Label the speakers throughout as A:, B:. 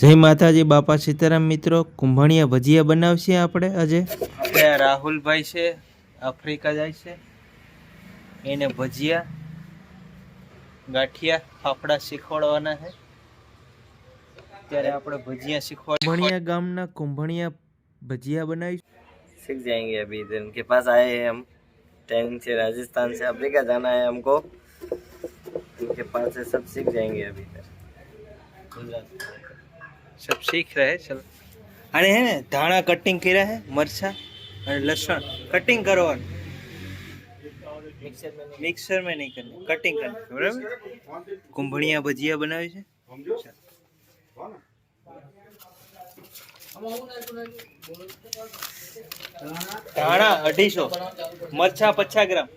A: જય માતાજી બાપા સીતારામ મિત્રો, કુંભણિયા ભજીયા બનાવશે આપણે આજે. આપણે રાહુલભાઈ છે, આફ્રિકા જાય છે, એને ભજીયા ગાંઠિયા ફાફડા શીખવાડવાના છે. ત્યારે આપણે ભજીયા શીખવાડ કુંભણિયા ગામના કુંભણિયા ભજીયા બનાવીશું.
B: सीख जाएंगे अभी इधर उनके पास आए हैं हम ट्रेनिंग से राजस्थान से अफ्रीका जाना है हमको उनके पास से सब सीख जाएंगे अभी इधर
A: सब सीख रहे हैं. चलो अरे है ने धाणा कटिंग કર્યા है, मरचा और लहसुन कटिंग करवाना, मिक्सर में नहीं करना, कटिंग करना. बराबर. कुंभणिया भजिया बनावी છે. ધાણા 250, મરચા 50 ગ્રામ.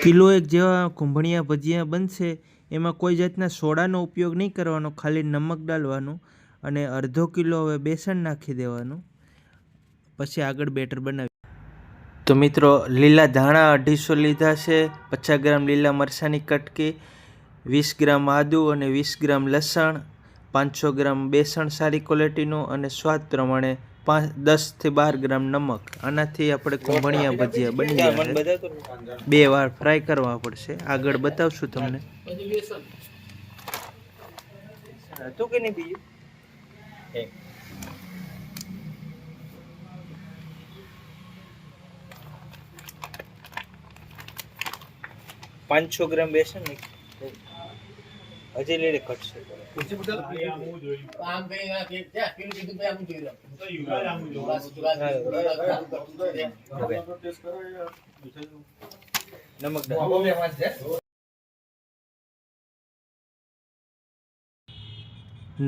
A: કિલો એક જેવા કુંભણિયા ભજીયા બનશે. એમાં કોઈ જાતના સોડાનો ઉપયોગ નહીં કરવાનો, ખાલી નમક ડાલવાનું અને અડધો કિલો હવે બેસન નાખી દેવાનું. પછી આગળ બેટર બનાવી. તો મિત્રો, લીલા ધાણા 250 લીધા છે, 50 ગ્રામ લીલા મરચાંની કટકી, 20 ગ્રામ આદુ અને 20 ગ્રામ લસણ, 500 ગ્રામ બેસણ સારી ક્વોલિટીનું અને સ્વાદ પ્રમાણે 10 થી 12 ગ્રામ નમક. આનાથી આપણે કુંભણિયા ભજીયા બની જાય. 2 વાર ફ્રાય કરવા પડશે, આગળ બતાવશું તમને. હતું કે નહીં બીજું? 500 ગ્રામ બેસન હજી લઈ ઘટશે.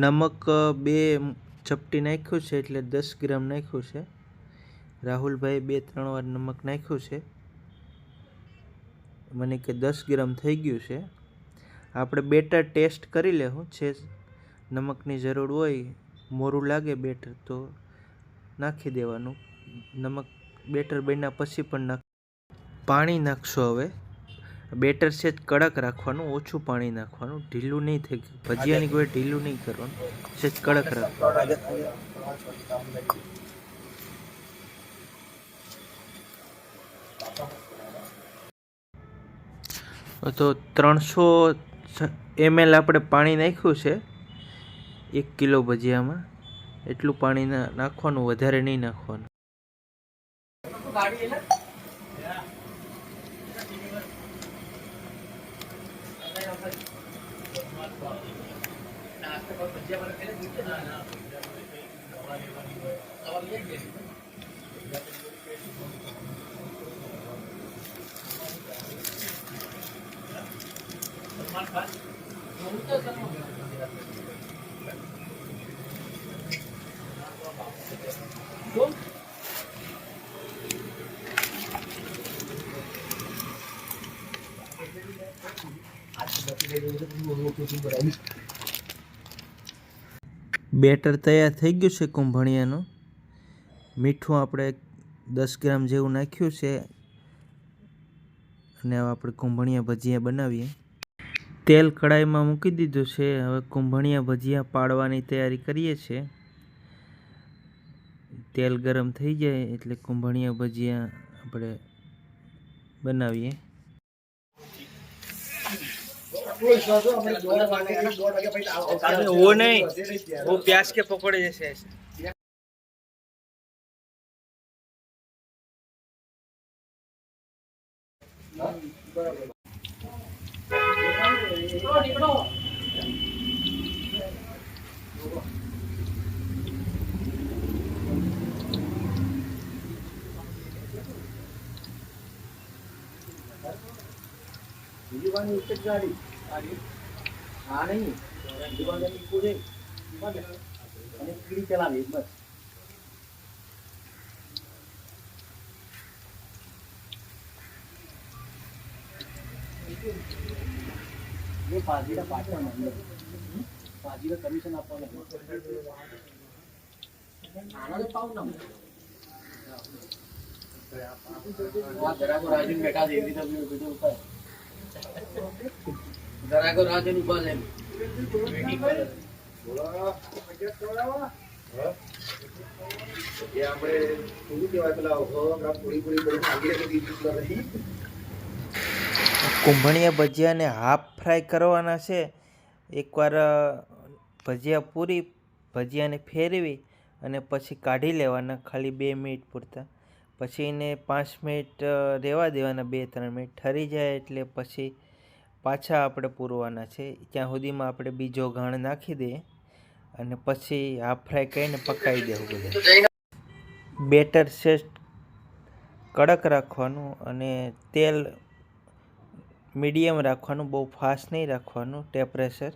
A: નમક 2 ચપટી નાખ્યું છે, એટલે 10 ગ્રામ નાખ્યું છે. રાહુલભાઈ 2-3 વાર નમક નાખ્યું છે. મને કે 10 ગ્રામ થઈ ગયું છે. આપણે બેટર ટેસ્ટ કરી લેવું છે. નમકની જરૂર હોય, મોરું લાગે બેટર તો નાખી દેવાનું. નમક બેટર બન્યા પછી પણ પાણી નાખશો. હવે બેટર છે કડક રાખવાનું, ઓછું પાણી નાખવાનું, ઢીલું નહીં થઈ. ભજીયાની કોઈ ઢીલું નહીં કરવાનું, છે કડક રાખવાનું. તો 300 ml આપણે પાણી નાખ્યું છે 1 કિલો ભજીયામાં. એટલું પાણી નાખવાનું, વધારે નહીં નાખવાનું. બેટર તૈયાર થઈ ગયું છે કુંભણિયાનું. મીઠું આપણે 10 ગ્રામ જેવું નાખ્યું છે અને હવે આપણે કુંભણિયા ભજીયા બનાવીએ. તેલ કડાઈમાં મૂકી દીધું છે. હવે કુંભણિયા ભજીયા પાડવાની તૈયારી કરીએ છીએ. તેલ ગરમ થઈ જાય એટલે કુંભણિયા ભજીયા આપણે બનાવીએ. वो नहीं, वो प्याज के पकौड़े जैसे ऐसे. हाँ नहीं पूरे कीड़ी चला गई बस. ये पाजी का पार्टनर मतलब पाजी का कमीशन आपको आना तो पाऊ ना जरा को राजन बैठा दे दी तब वीडियो ऊपर जरा को राजन ऊपर ले કુંભણિયા ભજીયાને હાફ ફ્રાય કરવાના છે. એકવાર ભજીયા પૂરી ભજીયાને ફેરવી અને પછી કાઢી લેવાના ખાલી 2 મિનિટ પૂરતા. પછી એને 5 મિનિટ રહેવા દેવાના, 2-3 મિનિટ ઠરી જાય એટલે પછી પાછા આપણે પૂરવાના છે. ત્યાં સુધીમાં આપણે બીજો ઘાણ નાખી દઈએ અને પછી હાફ ફ્રાય કરીને પકાવી દેવું બધું. બેટર સેટ કડક રાખવાનું અને તેલ મીડિયમ રાખવાનું, બહુ ફાસ્ટ નહીં રાખવાનું ટેમ્પરેચર.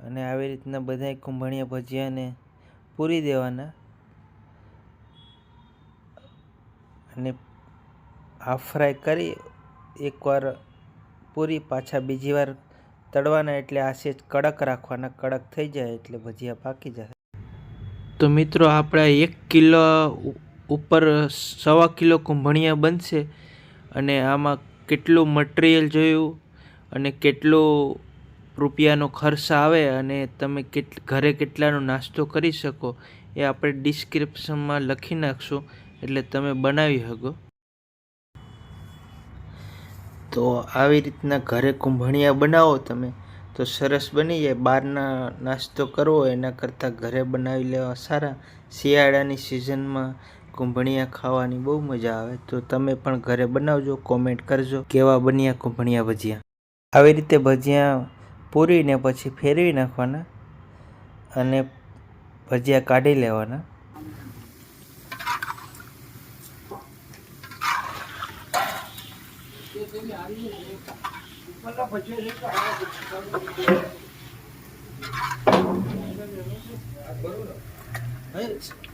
A: અને આવી રીતના બધાય કુંભણિયા ભજીયાને પૂરી દેવાના અને હાફ ફ્રાય કરી એકવાર પૂરી પાછા બીજી વાર તળવાના. એટલે આ સેજ કડક રાખવાના, કડક થઈ જાય એટલે ભજીયા પાકી જાય. તો મિત્રો આપણા 1 કિલો ઉપર 1.25 કિલો કુંભણિયા બનશે. અને આમાં કેટલું મટીરિયલ જોયું અને કેટલું રૂપિયાનો ખર્ચ આવે અને તમે ઘરે કેટલાનો નાસ્તો કરી શકો એ આપણે ડિસ્ક્રિપ્શનમાં લખી નાખશું, એટલે તમે બનાવી શકો. તો આવી રીતના ઘરે કુંભણિયા બનાવો તમે તો સરસ બની જાય. બહારના નાસ્તો કરવો એના કરતાં ઘરે બનાવી લેવા સારા. શિયાળાની સિઝનમાં કુંભણિયા ખાવાની બહુ મજા આવે. તો તમે પણ ઘરે બનાવજો, કોમેન્ટ કરજો કેવા બન્યા કુંભણિયા ભજીયા. આવી રીતે ભજીયા પૂરીને પછી ફેરવી નાખવાના અને ભજીયા કાઢી લેવાના.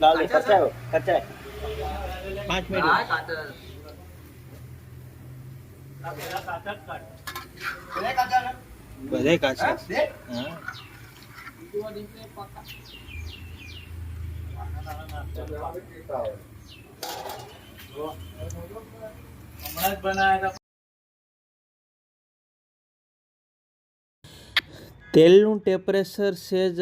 B: લાલ કચાયો કચાય
A: 5 મિનિટ બધે કાચા. હા તેલનું ટેમ્પરેચર સેજ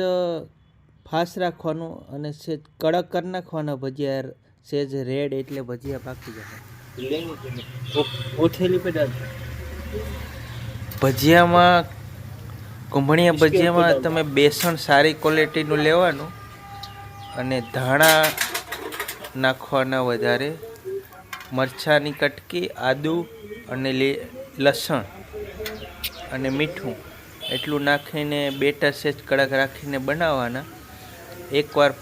A: ફાસ્ટ રાખવાનું અને સેજ કડક કરી નાખવાના ભજીયા. સેજ રેડ એટલે ભજીયા પાકી જાય. ઓથેલી પેડા ભજીયામાં કુંભણિયા ભજીયામાં તમે બેસણ સારી ક્વોલિટીનું લેવાનું અને ધાણા નાખવાના વધારે, મરચાંની કટકી, આદુ અને લસણ અને મીઠું એટલું નાખીને બેટર સેજ કડક રાખીને બનાવવાના. એકવાર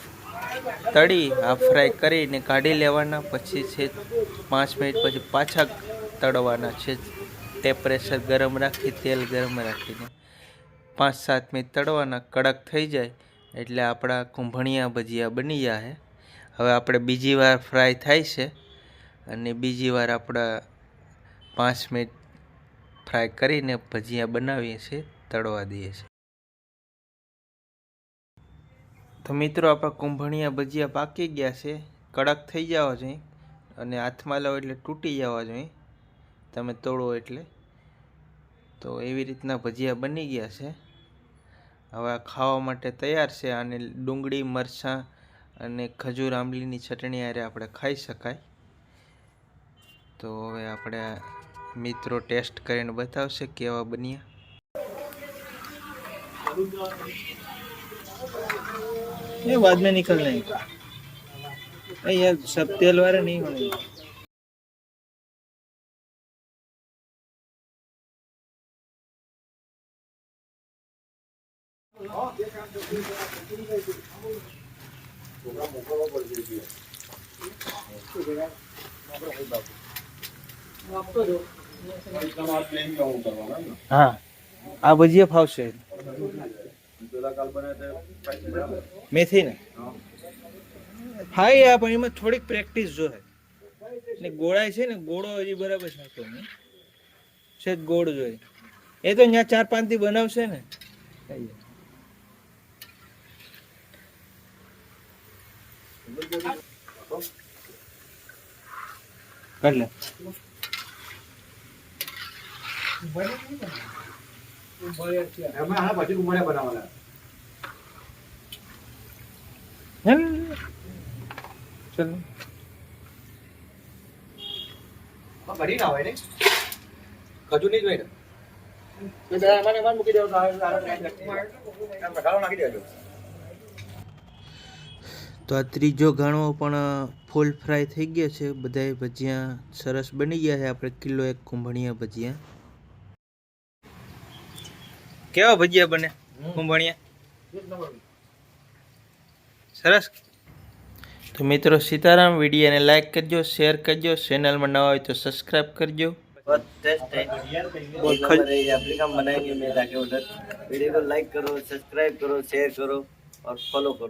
A: તળી હાફ ફ્રાય કરીને કાઢી લેવાના. પછી છે 5 મિનિટ પછી પાછા તળવાના છે. ટેમ્પરેચર ગરમ રાખી, તેલ ગરમ રાખીને 5-7 મિનિટ તળવાના. કડક થઈ જાય એટલે આપણા કુંભણિયા ભજીયા બની જાય. હવે આપણે બીજી વાર ફ્રાય થાય છે અને બીજી વાર આપણા 5 મિનિટ ફ્રાય કરીને ભજીયા બનાવીએ છીએ, તળવા દઈએ છીએ. તો મિત્રો આપણા કુંભણિયા ભજીયા પાકી ગયા છે. કડક થઈ જવા જોઈએ અને હાથમાં લો એટલે તૂટી જવા જોઈએ તમે તળો એટલે. તો એવી રીતના ભજીયા બની ગયા છે. હવે આ ખાવા માટે તૈયાર છે. આને ડુંગળી, મરચાં અને ખજૂર આંબલીની ચટણી હારે આપણે ખાઈ શકાય. તો હવે આપણે મિત્રો ટેસ્ટ કરીને બતાવશે કેવા બન્યા. ये बाद में निकल जाएगा यार, सब तेल वाले नहीं होने. हाँ आ भजिया फावશે. મેથી ને હા યાર, પણ એમાં થોડીક પ્રેક્ટિસ જોઈએ ને. ગોળાય છે ને, ગોળો હજી બરાબર સાચો નહીં છે, ગોળ જોઈએ. એ તો ત્યાં 4-5 થી બનાવશે ને. કર લે એમાં હા પછી કુંભળિયા બનાવવાના. ચલો
C: ઘડી ના હોય ને ખજૂર ની જ હોય ને તો બે મને મન મૂકી દેવો તો મસાલો નાખી દેજો.
A: તો આ ત્રીજો ઘાણો પણ ફૂલ ફ્રાય થઈ ગયો છે. બધાય ભજીયા સરસ બની ગયા છે. આપણે કિલો 1 કુંભણિયા ભજીયા. કેવા ભજીયા બને કુંભણિયા? સરસ. તો મિત્રો સીતારામ. વિડીયોને લાઈક કરજો, શેર કરજો, ચેનલમાં નવા હોય તો સબસ્ક્રાઈબ करजो.
B: बहुत टेस्ट है. बहुत नंबर है. ये एप्लीकेशन बनाएंगे मैं ताकि उधर वीडियो को लाइक करो, सब्सक्राइब करो, शेयर करो और फॉलो करो.